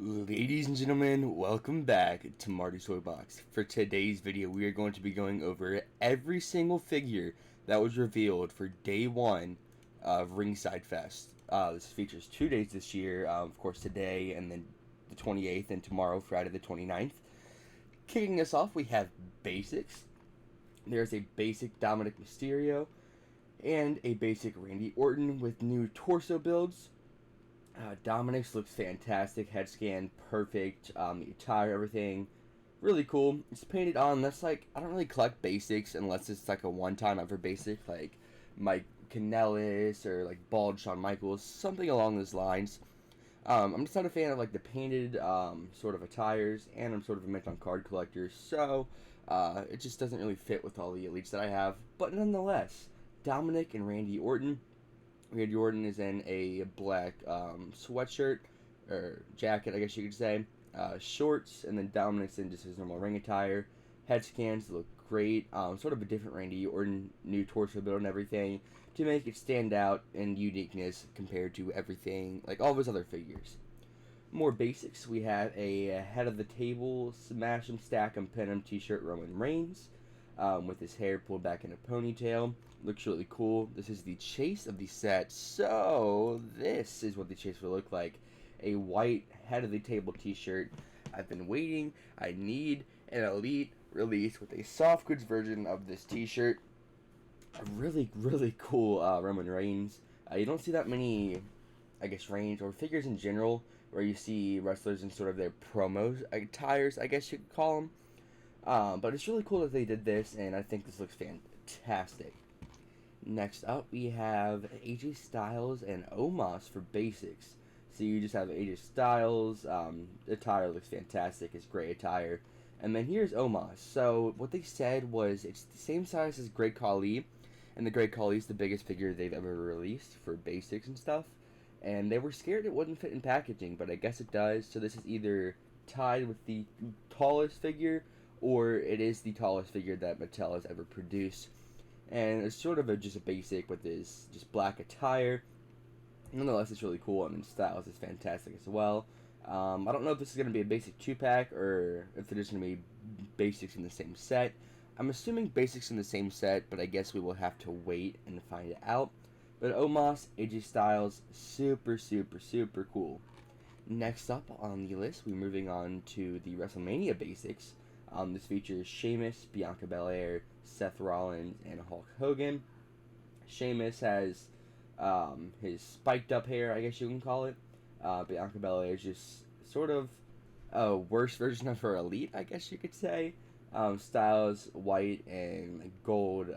Ladies and gentlemen, welcome back to Marty's Toybox. For today's video, we are going to be going over every single figure that was revealed for day one of Ringside Fest. This features 2 days this year, of course today and then the 28th and tomorrow, Friday the 29th. Kicking us off, we have Basics. There's a basic Dominic Mysterio and a basic Randy Orton with new torso builds. Dominic's looks fantastic. Head scan, perfect. The attire, everything, really cool. It's painted on. That's like, I don't really collect basics unless it's like a one-time ever basic, like Mike Kanellis or like Bald Shawn Michaels, something along those lines. I'm just not a fan of like the painted sort of attires, and I'm sort of a mint on card collector, so it just doesn't really fit with all the elites that I have. But nonetheless, Dominic and Randy Orton. Randy Orton is in a black sweatshirt, or jacket, I guess you could say, shorts, and then Dominic's in just his normal ring attire. Head scans look great, sort of a different Randy Orton, new torso build and everything, to make it stand out in uniqueness compared to everything, like all of his other figures. More basics, we have a head of the table, smash 'em, stack 'em, pin 'em t-shirt Roman Reigns. With his hair pulled back in a ponytail. Looks really cool. This is the chase of the set, so this is what the chase will look like. A white head of the table t-shirt. I've been waiting. I need an Elite release with a soft goods version of this t-shirt. A really, really cool Roman Reigns. You don't see that many, I guess, Reigns or figures in general where you see wrestlers in sort of their promo attires, I guess you could call them. But it's really cool that they did this, and I think this looks fantastic. Next up, we have AJ Styles and Omos for basics. So you just have AJ Styles. The attire looks fantastic. It's great attire. And then here's Omos. So what they said was it's the same size as Great Khali, and the Great Khali is the biggest figure they've ever released for basics and stuff. And they were scared it wouldn't fit in packaging, but I guess it does. So this is either tied with the tallest figure, or it is the tallest figure that Mattel has ever produced. And it's sort of just a basic with this just black attire. Nonetheless, it's really cool. I mean, Styles is fantastic as well. I don't know if this is going to be a basic 2-pack or if they're just going to be basics in the same set. I'm assuming basics in the same set, but I guess we will have to wait and find out. But Omos, AJ Styles, super, super, super cool. Next up on the list, we're moving on to the WrestleMania Basics. This features Sheamus, Bianca Belair, Seth Rollins, and Hulk Hogan. Sheamus has his spiked up hair, I guess you can call it. Bianca Belair is just sort of a worse version of her Elite, I guess you could say. Styles white and gold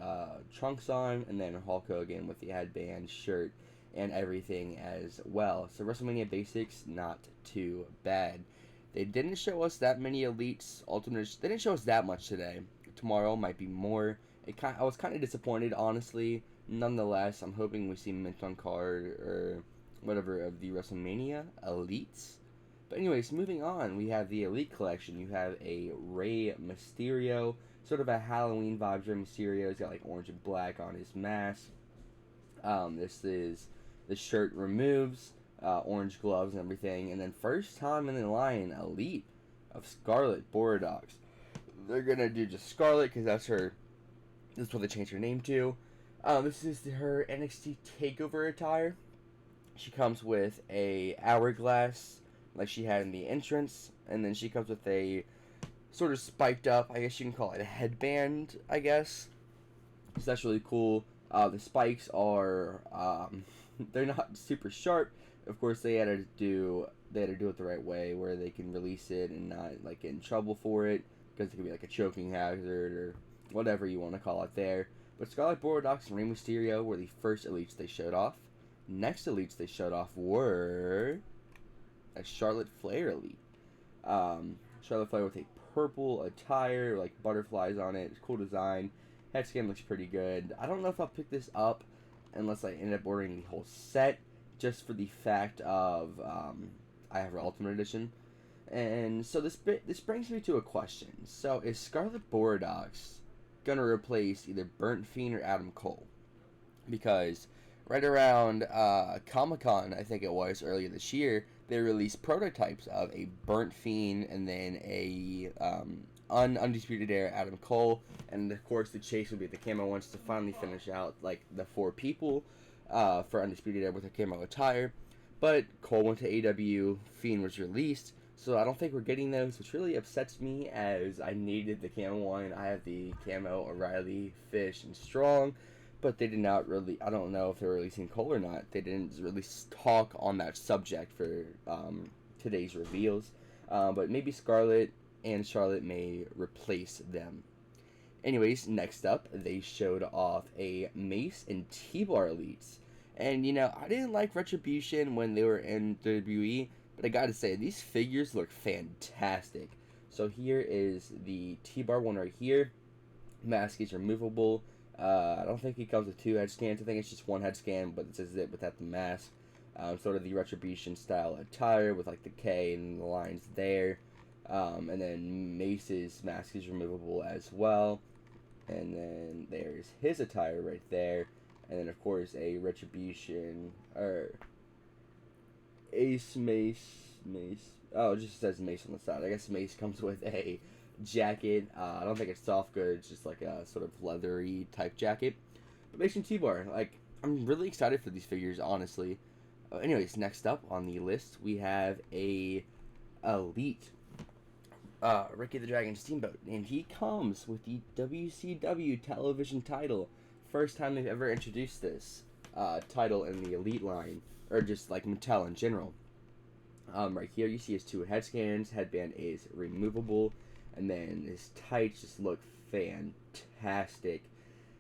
trunks on, and then Hulk Hogan with the headband, shirt, and everything as well. So WrestleMania Basics, not too bad. They didn't show us that many elites, ultimates. They didn't show us that much today. Tomorrow might be more. I was kind of disappointed, honestly. Nonetheless, I'm hoping we see mint on card or whatever of the WrestleMania elites. But anyways, moving on, we have the Elite Collection. You have a Rey Mysterio, sort of a Halloween vibe. Rey Mysterio, he's got like orange and black on his mask. This is the shirt removes. Orange gloves and everything, and then first time in the line, Elite of Scarlett Bordeaux. They're gonna do just Scarlett because that's what they changed her name to. This is her NXT Takeover attire. She comes with a hourglass like she had in the entrance, and then she comes with a sort of spiked up, I guess you can call it a headband, I guess. So that's really cool. The spikes are they're not super sharp. Of course, they had to do it the right way, where they can release it and not like get in trouble for it, because it could be like a choking hazard or whatever you want to call it there. But Scarlett Bordeaux and Rey Mysterio were the first elites they showed off. Next elites they showed off were a Charlotte Flair elite. Charlotte Flair with a purple attire, like butterflies on it. It's a cool design. Head scan looks pretty good. I don't know if I'll pick this up unless I end up ordering the whole set, just for the fact of I have her Ultimate Edition. And so this brings me to a question. So is Scarlett Bordeaux going to replace either Burnt Fiend or Adam Cole? Because right around Comic-Con, I think it was, earlier this year, they released prototypes of a Burnt Fiend and then a Undisputed Era Adam Cole, and of course the chase would be the camo ones to finally finish out like the 4 people for Undisputed Era with their camo attire. But Cole went to AEW, Fiend was released, so I don't think we're getting those, which really upsets me as I needed the camo one. I have the camo O'Reilly, Fish, and Strong, but they did not really, I don't know if they're releasing Cole or not. They didn't really talk on that subject for today's reveals, but maybe Scarlett and Charlotte may replace them. Anyways, next up, they showed off a Mace and T-Bar Elites. And, I didn't like Retribution when they were in WWE, but I gotta say, these figures look fantastic. So here is the T-Bar one right here. Mask is removable. I don't think it comes with 2 head scans. I think it's just 1 head scan, but this is it without the mask. Sort of the Retribution style attire with like the K and the lines there. And then Mace's mask is removable as well. And then there's his attire right there. And then, of course, a Retribution, or Ace Mace. Oh, it just says Mace on the side. I guess Mace comes with a jacket. I don't think it's soft goods, it's just like a sort of leathery type jacket. But Mace and T-Bar, I'm really excited for these figures, honestly. Anyways, next up on the list, we have a Elite. Ricky the Dragon Steamboat, and he comes with the WCW television title. First time they've ever introduced this title in the Elite line, or just like Mattel in general. Right here you see his 2 head scans, headband is removable, and then his tights just look fantastic.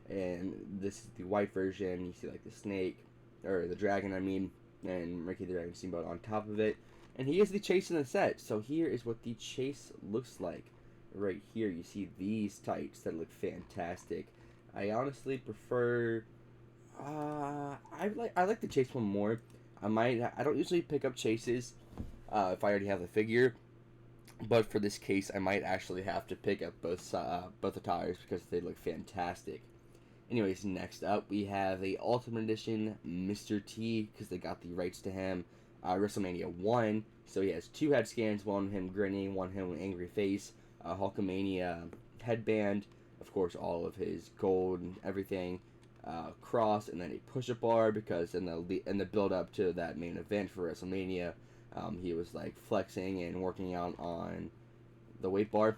And this is the white version. You see like the snake, or the dragon, and Ricky the Dragon Steamboat on top of it. And he is the chase in the set. So here is what the chase looks like. Right here you see these tights that look fantastic. I honestly prefer I like the chase one more. I don't usually pick up chases if I already have the figure. But for this case, I might actually have to pick up both attires because they look fantastic. Anyways, next up we have the Ultimate Edition Mr. T, because they got the rights to him. WrestleMania 1, so he has 2 head scans, one him grinning, one him with angry face, Hulkamania headband, of course all of his gold and everything, cross, and then a push-up bar, because in the build-up to that main event for WrestleMania, he was like flexing and working out on the weight bar.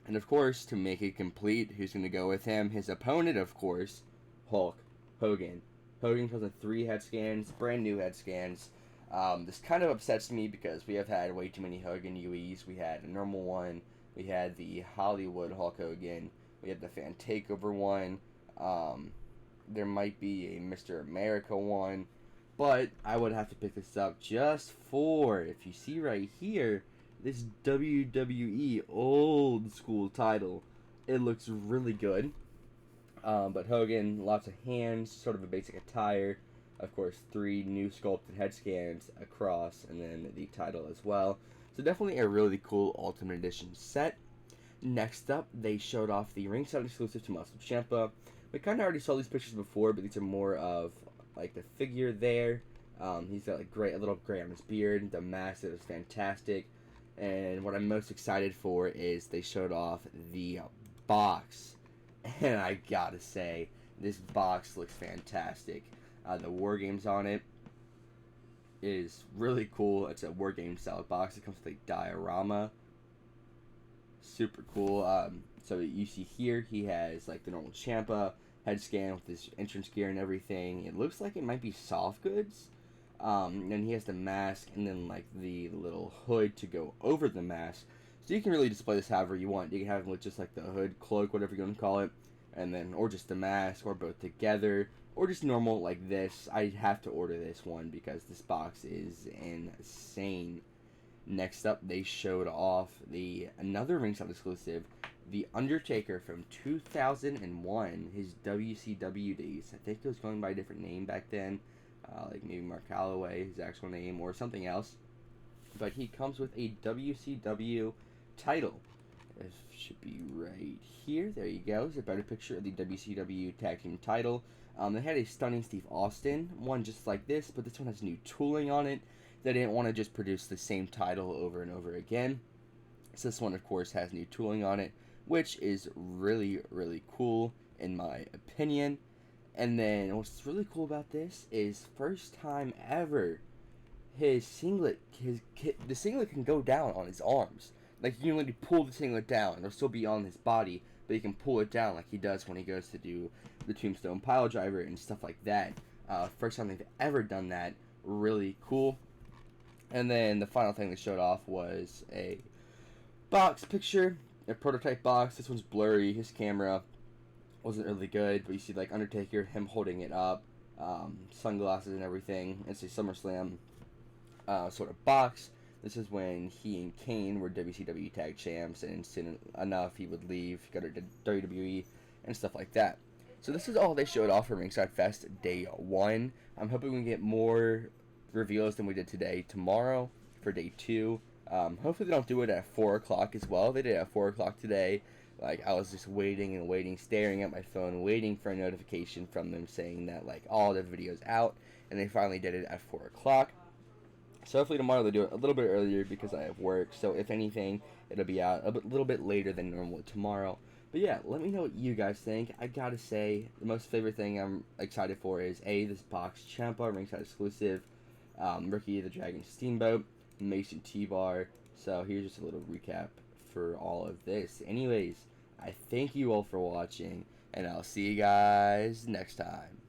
And of course, to make it complete, who's going to go with him? His opponent, of course, Hulk Hogan. Hogan comes with 3 head scans, brand new head scans. This kind of upsets me because we have had way too many Hogan UEs. We had a normal one, we had the Hollywood Hulk Hogan, we had the Fan Takeover one, there might be a Mr. America one, but I would have to pick this up just for, if you see right here, this WWE old school title. It looks really good. But Hogan, lots of hands, sort of a basic attire. Of course, 3 new sculpted head scans across, and then the title as well. So definitely a really cool Ultimate Edition set. Next up, they showed off the Ringside exclusive to Muscle Ciampa. We kind of already saw these pictures before, but these are more of like the figure there. He's got like a little gray on his beard. The mask is fantastic. And what I'm most excited for is they showed off the box. And I gotta say, this box looks fantastic. The War Games on it is really cool. It's a War Game style box. It comes with a diorama. Super cool. So you see here, he has like the normal Ciampa head scan with his entrance gear and everything. It looks like it might be soft goods. And he has the mask and then like the little hood to go over the mask. So you can really display this however you want. You can have it with just like the hood, cloak, whatever you want to call it, and then or just the mask, or both together, or just normal like this. I have to order this one because this box is insane. Next up, they showed off another Ringside exclusive, the Undertaker from 2001, his WCW days. I think it was going by a different name back then. Like maybe Mark Calloway, his actual name, or something else. But he comes with a WCW title. It should be right here. There you go. It's a better picture of the WCW Tag Team title. They had a stunning Steve Austin one just like this, but this one has new tooling on it. they didn't want to just produce the same title over and over again. So this one, of course, has new tooling on it, which is really, really cool in my opinion. And then what's really cool about this is first time ever, his singlet, the singlet can go down on his arms. Like you can literally pull the singlet down, it'll still be on his body, but you can pull it down like he does when he goes to do the tombstone pile driver and stuff like that. First time they've ever done that. Really cool. And then the final thing they showed off was a box picture, a prototype box. This one's blurry. His camera wasn't really good, but you see like Undertaker, him holding it up, sunglasses and everything. It's a SummerSlam sort of box. This is when he and Kane were WCW Tag Champs, and soon enough he would leave, go to WWE, and stuff like that. So this is all they showed off for Ringside Fest Day 1. I'm hoping we get more reveals than we did today. Tomorrow for Day 2. Hopefully they don't do it at 4 o'clock as well. They did it at 4 o'clock today. Like, I was just waiting and waiting, staring at my phone, waiting for a notification from them saying that, like, all the videos out, and they finally did it at 4 o'clock. So hopefully tomorrow they'll do it a little bit earlier because I have work. So if anything, it'll be out a little bit later than normal tomorrow. But yeah, let me know what you guys think. I gotta say, the most favorite thing I'm excited for is this box, Ciampa, Ringside exclusive, Ricky the Dragon Steamboat, Mason T-Bar. So here's just a little recap for all of this. Anyways, I thank you all for watching, and I'll see you guys next time.